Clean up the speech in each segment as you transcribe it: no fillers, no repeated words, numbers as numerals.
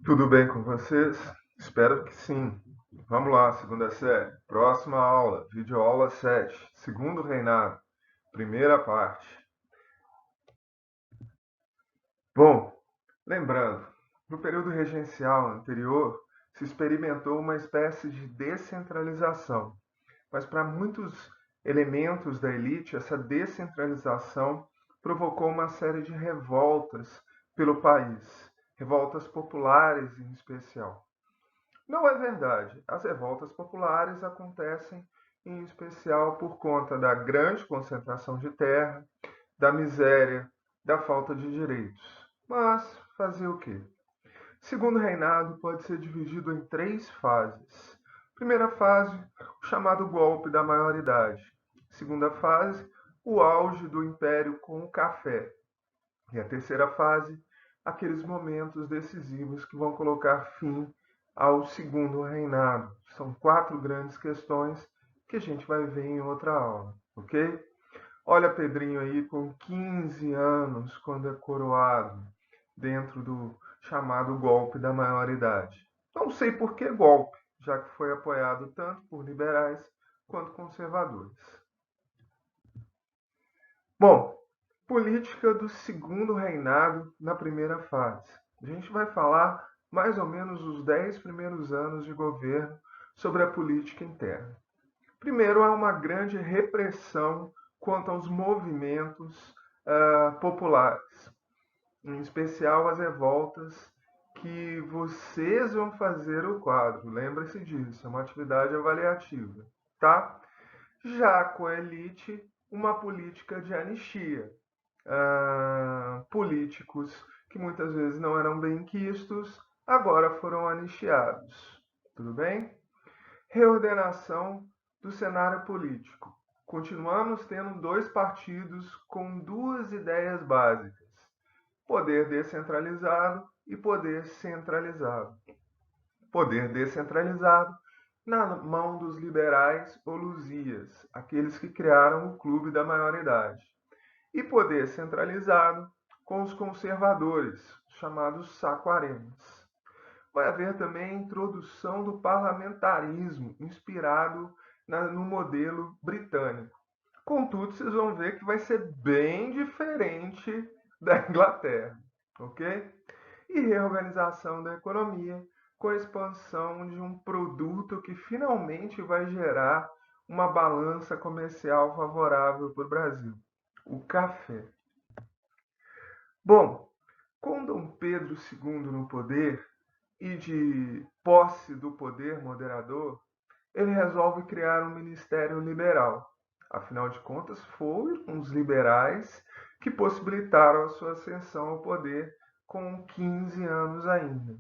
Tudo bem com vocês? Espero que sim. Vamos lá, segunda série. Próxima aula, videoaula 7, segundo reinado, primeira parte. Bom, lembrando, no período regencial anterior, se experimentou uma espécie de descentralização, mas para muitos elementos da elite, essa descentralização provocou uma série de revoltas pelo país, revoltas populares em especial. Não é verdade. As revoltas populares acontecem em especial por conta da grande concentração de terra, da miséria, da falta de direitos. Mas fazer o quê? Segundo reinado pode ser dividido em três fases. Primeira fase, o chamado golpe da maioridade. Segunda fase, o auge do império com o café. E a terceira fase, aqueles momentos decisivos que vão colocar fim ao segundo reinado. São quatro grandes questões que a gente vai ver em outra aula, ok? Olha Pedrinho aí com 15 anos quando é coroado dentro do chamado golpe da maioridade. Não sei por que golpe, já que foi apoiado tanto por liberais quanto conservadores. Bom, política do segundo reinado na primeira fase. A gente vai falar mais ou menos os 10 primeiros anos de governo sobre a política interna. Primeiro, há uma grande repressão quanto aos movimentos populares, em especial as revoltas que vocês vão fazer o quadro. Lembre-se disso, é uma atividade avaliativa, tá? Já com a elite, uma política de anistia. Políticos que muitas vezes não eram bem quistos, agora foram anistiados. Tudo bem? Reordenação do cenário político. Continuamos tendo dois partidos com duas ideias básicas: poder descentralizado e poder centralizado. Poder descentralizado na mão dos liberais ou luzias, aqueles que criaram o clube da maioridade, e poder centralizado com os conservadores, chamados saquaremas. Vai haver também a introdução do parlamentarismo, inspirado no modelo britânico. Contudo, vocês vão ver que vai ser bem diferente da Inglaterra, ok? E reorganização da economia com a expansão de um produto que finalmente vai gerar uma balança comercial favorável para o Brasil: o café. Bom, com Dom Pedro II no poder e de posse do poder moderador, ele resolve criar um ministério liberal. Afinal de contas, foram os liberais que possibilitaram a sua ascensão ao poder com 15 anos ainda.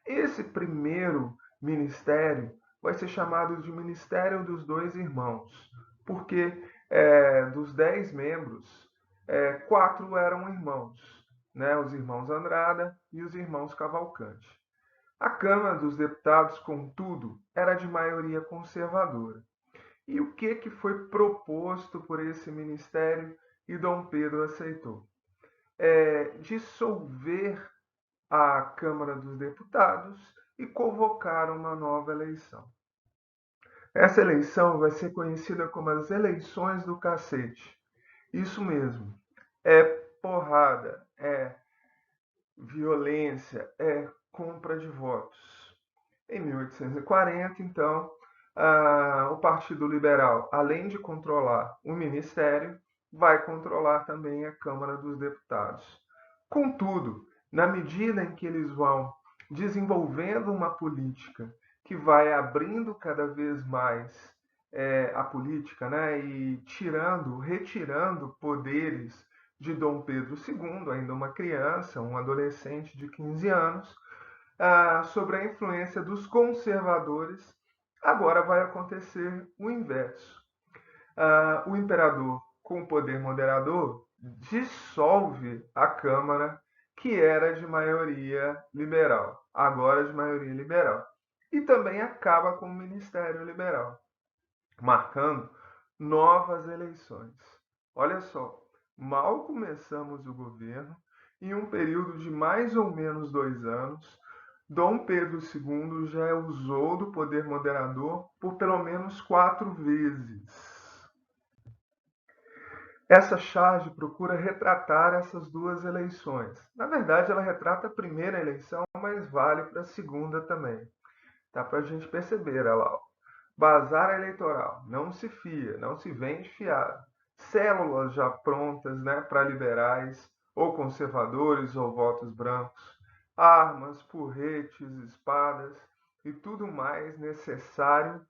Esse primeiro ministério vai ser chamado de Ministério dos Dois Irmãos, porque dos 10 membros, 4 eram irmãos, né? Os irmãos Andrada e os irmãos Cavalcante. A Câmara dos Deputados, contudo, era de maioria conservadora. E o que foi proposto por esse ministério e Dom Pedro aceitou? Dissolver a Câmara dos Deputados e convocar uma nova eleição. Essa eleição vai ser conhecida como as eleições do cacete. Isso mesmo. É porrada, é violência, é compra de votos. Em 1840, então, o Partido Liberal, além de controlar o Ministério, vai controlar também a Câmara dos Deputados. Contudo, na medida em que eles vão desenvolvendo uma política que vai abrindo cada vez mais a política, né, e retirando poderes de Dom Pedro II, ainda uma criança, um adolescente de 15 anos, sobre a influência dos conservadores, agora vai acontecer o inverso. O imperador, com o poder moderador, dissolve a Câmara, que era de maioria liberal, agora de maioria liberal, e também acaba com o Ministério Liberal, marcando novas eleições. Olha só, mal começamos o governo, em um período de mais ou menos 2 anos, Dom Pedro II já usou do poder moderador por pelo menos 4 vezes. Essa charge procura retratar essas duas eleições. Na verdade, ela retrata a primeira eleição, mas vale para a segunda também. Dá para a gente perceber, olha lá. Bazar eleitoral, não se fia, não se vende fiado. Células já prontas, né, para liberais ou conservadores ou votos brancos. Armas, porretes, espadas e tudo mais necessário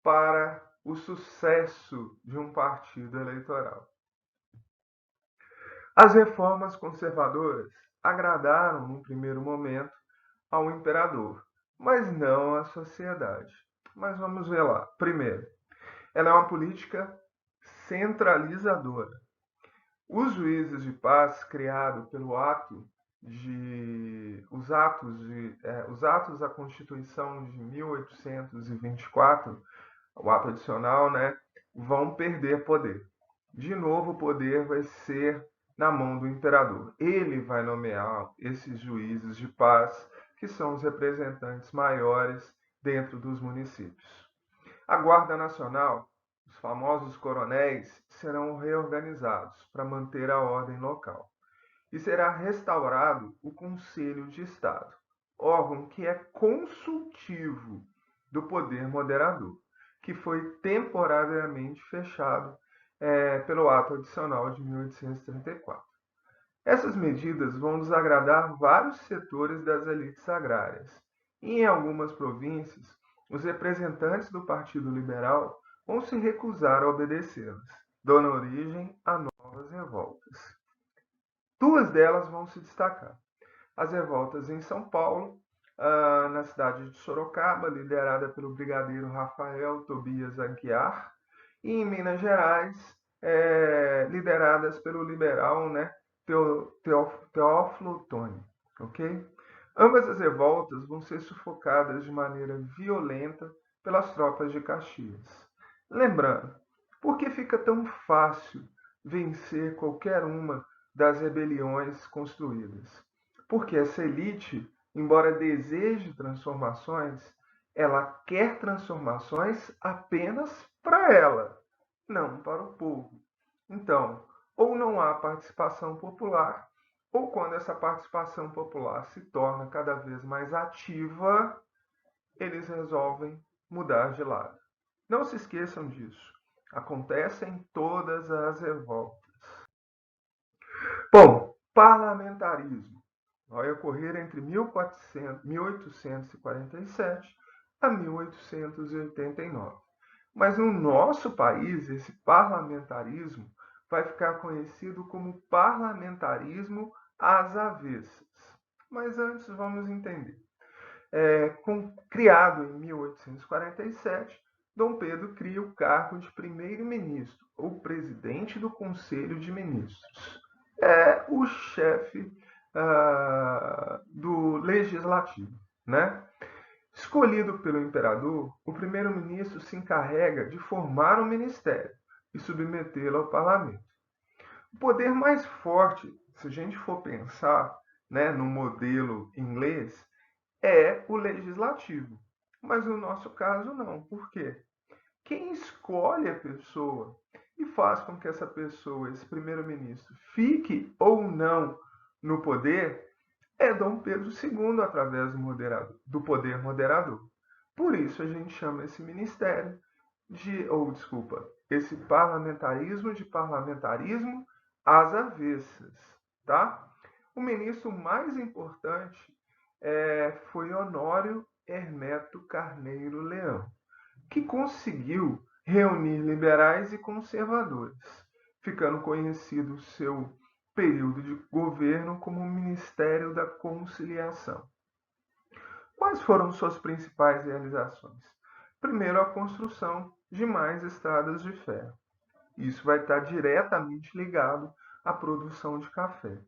para o sucesso de um partido eleitoral. As reformas conservadoras agradaram, num primeiro momento, ao imperador, mas não à sociedade. Mas vamos ver lá. Primeiro, ela é uma política centralizadora. Os juízes de paz criados pelo os atos da Constituição de 1824, o ato adicional, né, vão perder poder. De novo, o poder vai ser na mão do imperador. Ele vai nomear esses juízes de paz, que são os representantes maiores dentro dos municípios. A Guarda Nacional, os famosos coronéis, serão reorganizados para manter a ordem local. E será restaurado o Conselho de Estado, órgão que é consultivo do poder moderador, que foi temporariamente fechado pelo ato adicional de 1834. Essas medidas vão desagradar vários setores das elites agrárias. E em algumas províncias, os representantes do Partido Liberal vão se recusar a obedecê-las, dando origem a novas revoltas. Duas delas vão se destacar. As revoltas em São Paulo, na cidade de Sorocaba, liderada pelo brigadeiro Rafael Tobias Aguiar, e em Minas Gerais, lideradas pelo liberal, né, Teófilo Otoni, ok? Ambas as revoltas vão ser sufocadas de maneira violenta pelas tropas de Caxias. Lembrando, por que fica tão fácil vencer qualquer uma das rebeliões construídas? Porque essa elite, embora deseje transformações, ela quer transformações apenas para ela, não para o povo. Então, ou não há participação popular, ou quando essa participação popular se torna cada vez mais ativa, eles resolvem mudar de lado. Não se esqueçam disso. Acontece em todas as revoltas. Bom, parlamentarismo vai ocorrer entre 1847 a 1889. Mas no nosso país, esse parlamentarismo vai ficar conhecido como parlamentarismo às avessas. Mas antes vamos entender. Criado em 1847, Dom Pedro cria o cargo de primeiro-ministro, ou presidente do Conselho de Ministros. É o chefe do legislativo, né? Escolhido pelo imperador, o primeiro-ministro se encarrega de formar um ministério e submetê-lo ao parlamento. O poder mais forte, se a gente for pensar, né, no modelo inglês, é o legislativo. Mas no nosso caso, não. Por quê? Quem escolhe a pessoa e faz com que essa pessoa, esse primeiro-ministro, fique ou não no poder é Dom Pedro II através do poder moderador. Por isso a gente chama esse ministério esse parlamentarismo de parlamentarismo às avessas, tá? O ministro mais importante foi Honório Hermeto Carneiro Leão, que conseguiu reunir liberais e conservadores, ficando conhecido o seu período de governo como Ministério da Conciliação. Quais foram suas principais realizações? Primeiro, a construção de mais estradas de ferro. Isso vai estar diretamente ligado à produção de café.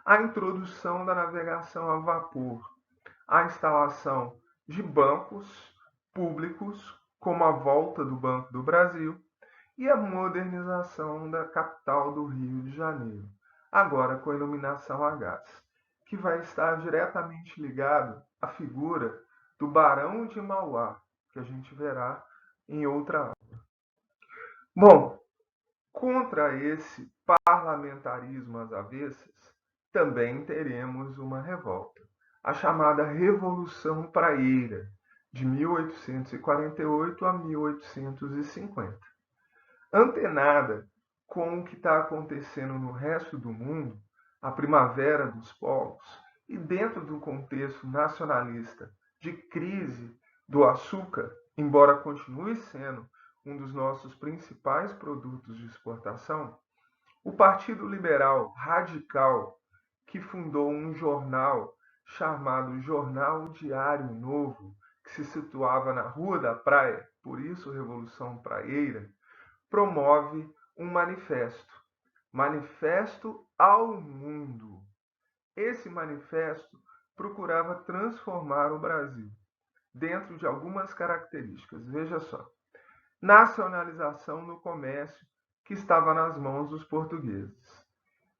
A introdução da navegação a vapor, a instalação de bancos públicos, como a volta do Banco do Brasil, e a modernização da capital do Rio de Janeiro, agora com iluminação a gás, que vai estar diretamente ligado a figura do Barão de Mauá, que a gente verá em outra aula. Bom, contra esse parlamentarismo às avessas, também teremos uma revolta, a chamada Revolução Praieira, de 1848 a 1850. Antenada com o que está acontecendo no resto do mundo, a primavera dos povos, e dentro do contexto nacionalista de crise do açúcar, embora continue sendo um dos nossos principais produtos de exportação, o Partido Liberal Radical, que fundou um jornal chamado Jornal Diário Novo, que se situava na Rua da Praia, por isso Revolução Praieira, promove um manifesto, Manifesto ao Mundo. Esse manifesto procurava transformar o Brasil dentro de algumas características. Veja só: nacionalização no comércio que estava nas mãos dos portugueses,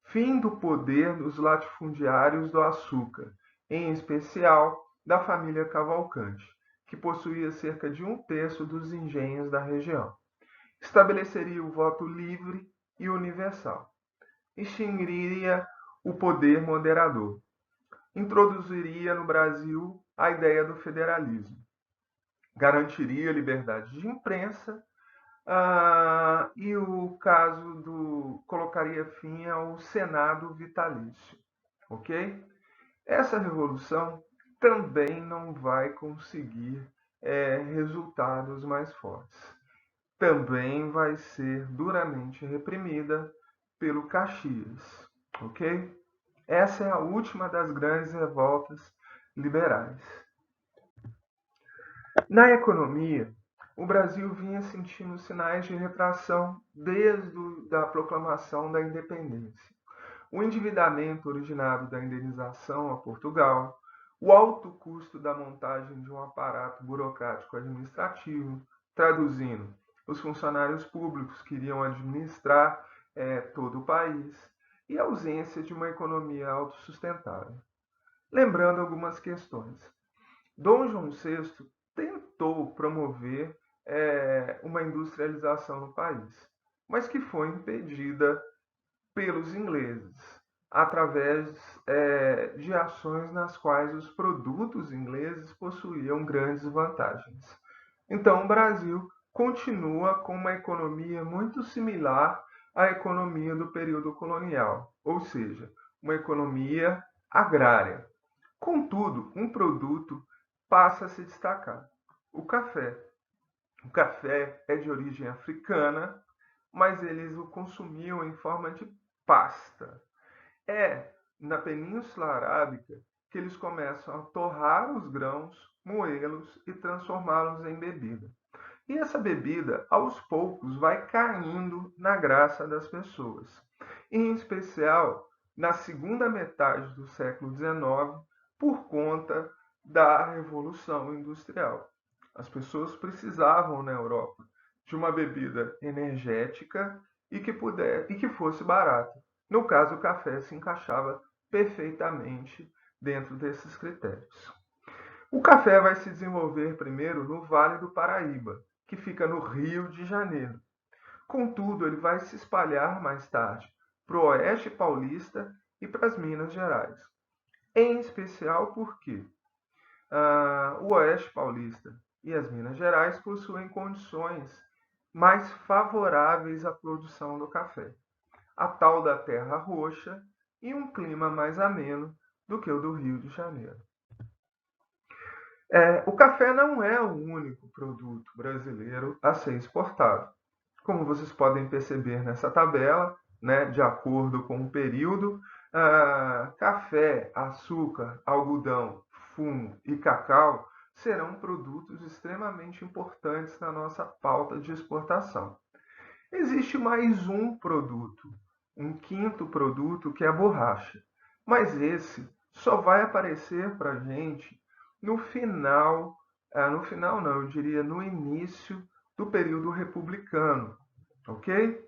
fim do poder dos latifundiários do açúcar, em especial da família Cavalcante, que possuía cerca de um terço dos engenhos da região. Estabeleceria o voto livre e universal. Extinguiria o poder moderador. Introduziria no Brasil a ideia do federalismo. Garantiria a liberdade de imprensa e o caso colocaria fim ao Senado vitalício, ok? Essa revolução também não vai conseguir resultados mais fortes. Também vai ser duramente reprimida pelo Caxias, ok? Essa é a última das grandes revoltas liberais. Na economia, o Brasil vinha sentindo sinais de retração desde a proclamação da independência. O endividamento originado da indenização a Portugal, o alto custo da montagem de um aparato burocrático administrativo, traduzindo, os funcionários públicos que iriam administrar todo o país, e a ausência de uma economia autossustentável. Lembrando algumas questões. Dom João VI tentou promover uma industrialização no país, mas que foi impedida pelos ingleses, através de ações nas quais os produtos ingleses possuíam grandes vantagens. Então, o Brasil continua com uma economia muito similar à economia do período colonial, ou seja, uma economia agrária. Contudo, um produto passa a se destacar: o café. O café é de origem africana, mas eles o consumiam em forma de pasta. É na Península Arábica que eles começam a torrar os grãos, moê-los e transformá-los em bebida. E essa bebida, aos poucos, vai caindo na graça das pessoas. Em especial, na segunda metade do século XIX, por conta da Revolução Industrial. As pessoas precisavam, na Europa, de uma bebida energética e que fosse barata. No caso, o café se encaixava perfeitamente dentro desses critérios. O café vai se desenvolver primeiro no Vale do Paraíba, que fica no Rio de Janeiro. Contudo, ele vai se espalhar mais tarde para o Oeste Paulista e para as Minas Gerais. Em especial porque o Oeste Paulista e as Minas Gerais possuem condições mais favoráveis à produção do café, a tal da terra roxa e um clima mais ameno do que o do Rio de Janeiro. O café não é o único produto brasileiro a ser exportado. Como vocês podem perceber nessa tabela, de acordo com o período, café, açúcar, algodão, fumo e cacau serão produtos extremamente importantes na nossa pauta de exportação. Existe mais um produto, um quinto produto, que é a borracha. Mas esse só vai aparecer para a gente no final não, eu diria no início do período republicano, ok?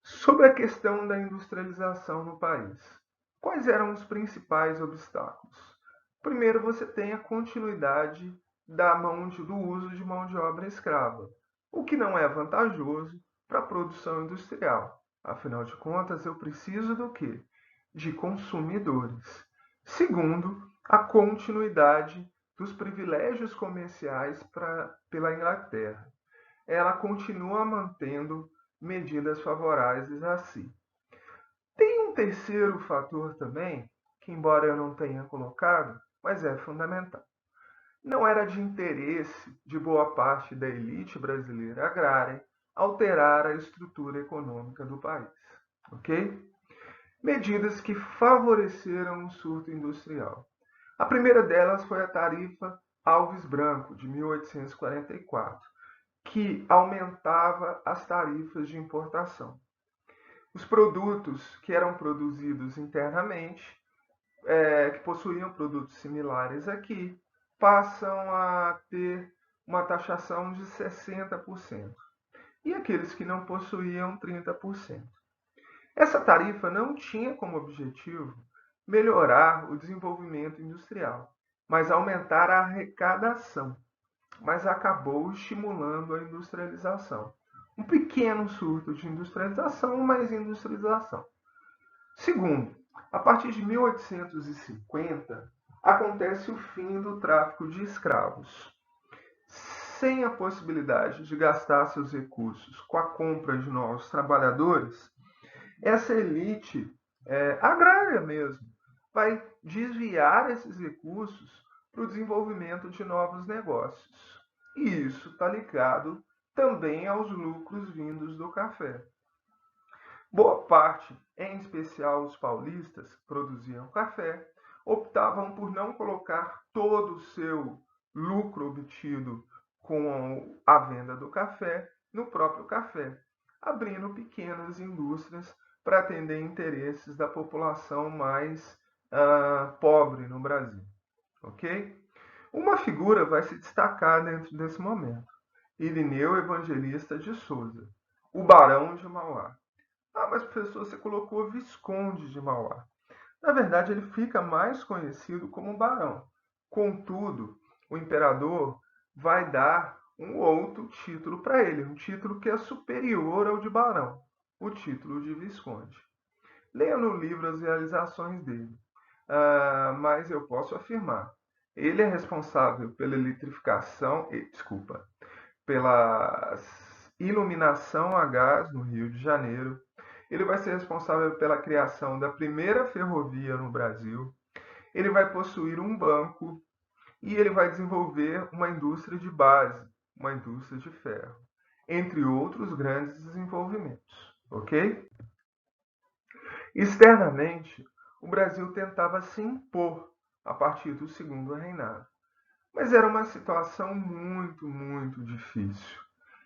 Sobre a questão da industrialização no país. Quais eram os principais obstáculos? Primeiro, você tem a continuidade do uso de mão de obra escrava, o que não é vantajoso para a produção industrial. Afinal de contas, eu preciso do quê? De consumidores. Segundo, a continuidade dos privilégios comerciais pela Inglaterra. Ela continua mantendo medidas favoráveis a si. Tem um terceiro fator também, que embora eu não tenha colocado, mas é fundamental. Não era de interesse de boa parte da elite brasileira agrária alterar a estrutura econômica do país, ok? Medidas que favoreceram o surto industrial. A primeira delas foi a tarifa Alves Branco, de 1844, que aumentava as tarifas de importação. Os produtos que eram produzidos internamente, que possuíam produtos similares aqui, passam a ter uma taxação de 60%. E aqueles que não possuíam, 30%. Essa tarifa não tinha como objetivo melhorar o desenvolvimento industrial, mas aumentar a arrecadação, mas acabou estimulando a industrialização. Um pequeno surto de industrialização, mas industrialização. Segundo, a partir de 1850, acontece o fim do tráfico de escravos. Sem a possibilidade de gastar seus recursos com a compra de novos trabalhadores, essa elite agrária mesmo vai desviar esses recursos para o desenvolvimento de novos negócios. E isso está ligado também aos lucros vindos do café. Boa parte, em especial os paulistas que produziam café, optavam por não colocar todo o seu lucro obtido com a venda do café no próprio café, abrindo pequenas indústrias para atender interesses da população mais pobre no Brasil. Ok? Uma figura vai se destacar dentro desse momento: Irineu Evangelista de Souza, o Barão de Mauá. Ah, mas professor, você colocou Visconde de Mauá. Na verdade, ele fica mais conhecido como Barão. Contudo, o imperador vai dar um outro título para ele, um título que é superior ao de Barão, o título de Visconde. Leia no livro as realizações dele. Mas eu posso afirmar, ele é responsável pela pela iluminação a gás no Rio de Janeiro. Ele vai ser responsável pela criação da primeira ferrovia no Brasil. Ele vai possuir um banco e ele vai desenvolver uma indústria de base, uma indústria de ferro, entre outros grandes desenvolvimentos, ok? Externamente, o Brasil tentava se impor a partir do segundo reinado, mas era uma situação muito, muito difícil.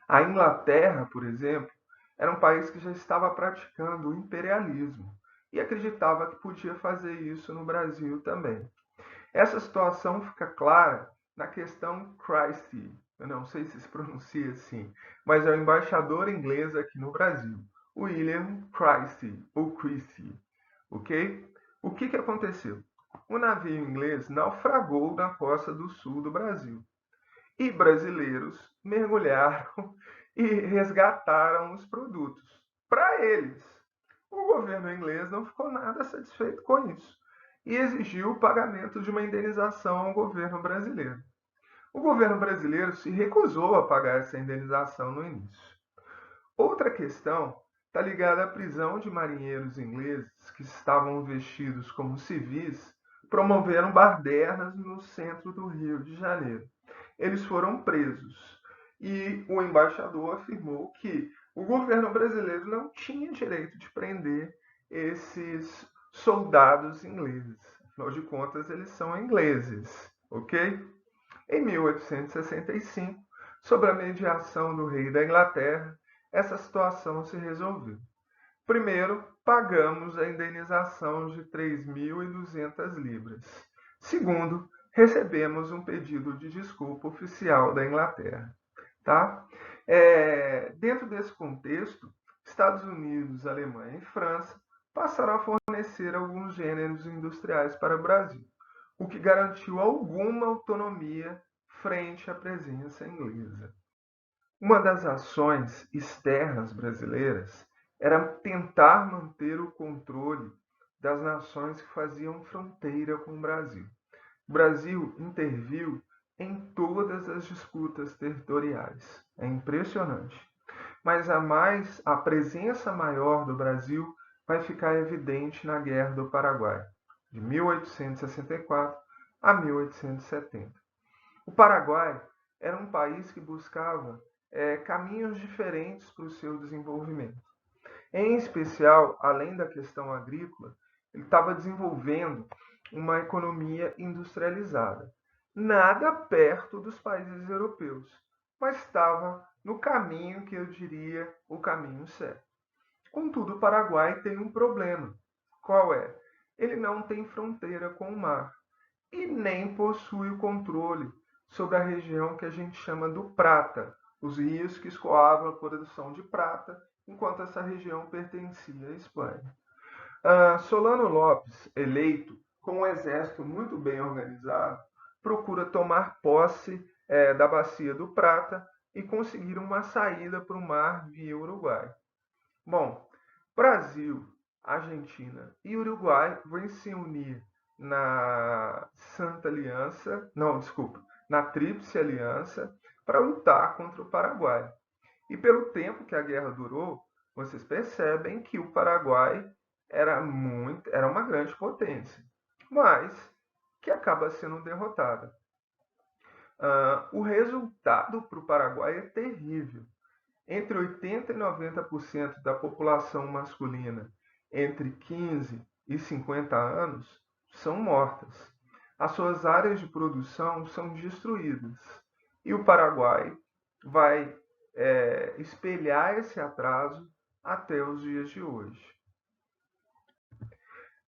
A Inglaterra, por exemplo, era um país que já estava praticando o imperialismo e acreditava que podia fazer isso no Brasil também. Essa situação fica clara na questão Christie. Eu não sei se pronuncia assim, mas é o embaixador inglês aqui no Brasil, William Christie, ou Christie, ok? O que aconteceu? O navio inglês naufragou na costa do sul do Brasil e brasileiros mergulharam e resgataram os produtos para eles. O governo inglês não ficou nada satisfeito com isso e exigiu o pagamento de uma indenização ao governo brasileiro. O governo brasileiro se recusou a pagar essa indenização no início. Outra questão está ligada à prisão de marinheiros ingleses que estavam vestidos como civis, promoveram badernas no centro do Rio de Janeiro. Eles foram presos e o embaixador afirmou que o governo brasileiro não tinha direito de prender esses soldados ingleses. Afinal de contas, eles são ingleses, ok? Em 1865, sob a mediação do rei da Inglaterra, essa situação se resolveu. Primeiro, pagamos a indenização de 3.200 libras. Segundo, recebemos um pedido de desculpa oficial da Inglaterra. Tá? Dentro desse contexto, Estados Unidos, Alemanha e França passaram a fornecer alguns gêneros industriais para o Brasil, o que garantiu alguma autonomia frente à presença inglesa. Uma das ações externas brasileiras era tentar manter o controle das nações que faziam fronteira com o Brasil. O Brasil interviu em todas as disputas territoriais. É impressionante. Mas a presença maior do Brasil vai ficar evidente na Guerra do Paraguai, de 1864 a 1870. O Paraguai era um país que buscava caminhos diferentes para o seu desenvolvimento. Em especial, além da questão agrícola, ele estava desenvolvendo uma economia industrializada. Nada perto dos países europeus, mas estava no caminho que eu diria o caminho certo. Contudo, o Paraguai tem um problema. Qual é? Ele não tem fronteira com o mar e nem possui o controle sobre a região que a gente chama do Prata, os rios que escoavam a produção de prata, enquanto essa região pertencia à Espanha. Solano Lopes, eleito com um exército muito bem organizado, procura tomar posse da bacia do Prata e conseguir uma saída para o mar via Uruguai. Bom, Brasil, Argentina e Uruguai vão se unir na Santa Aliança, não, desculpa, na Tríplice Aliança para lutar contra o Paraguai. E pelo tempo que a guerra durou, vocês percebem que o Paraguai era uma grande potência, mas que acaba sendo derrotada. O resultado para o Paraguai é terrível. Entre 80% e 90% da população masculina entre 15 e 50 anos são mortas. As suas áreas de produção são destruídas. E o Paraguai vai espelhar esse atraso até os dias de hoje.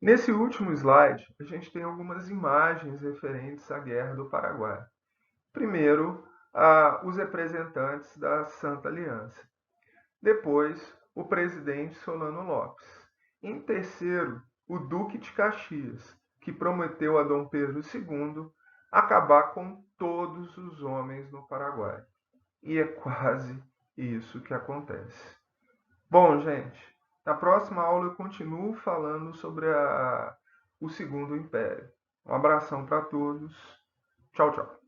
Nesse último slide, a gente tem algumas imagens referentes à Guerra do Paraguai. Primeiro, os representantes da Santa Aliança. Depois, o presidente Solano Lopes. Em terceiro, o Duque de Caxias, que prometeu a Dom Pedro II acabar com todos os homens no Paraguai. E é quase isso que acontece. Bom, gente, na próxima aula eu continuo falando sobre o Segundo Império. Um abração para todos. Tchau, tchau.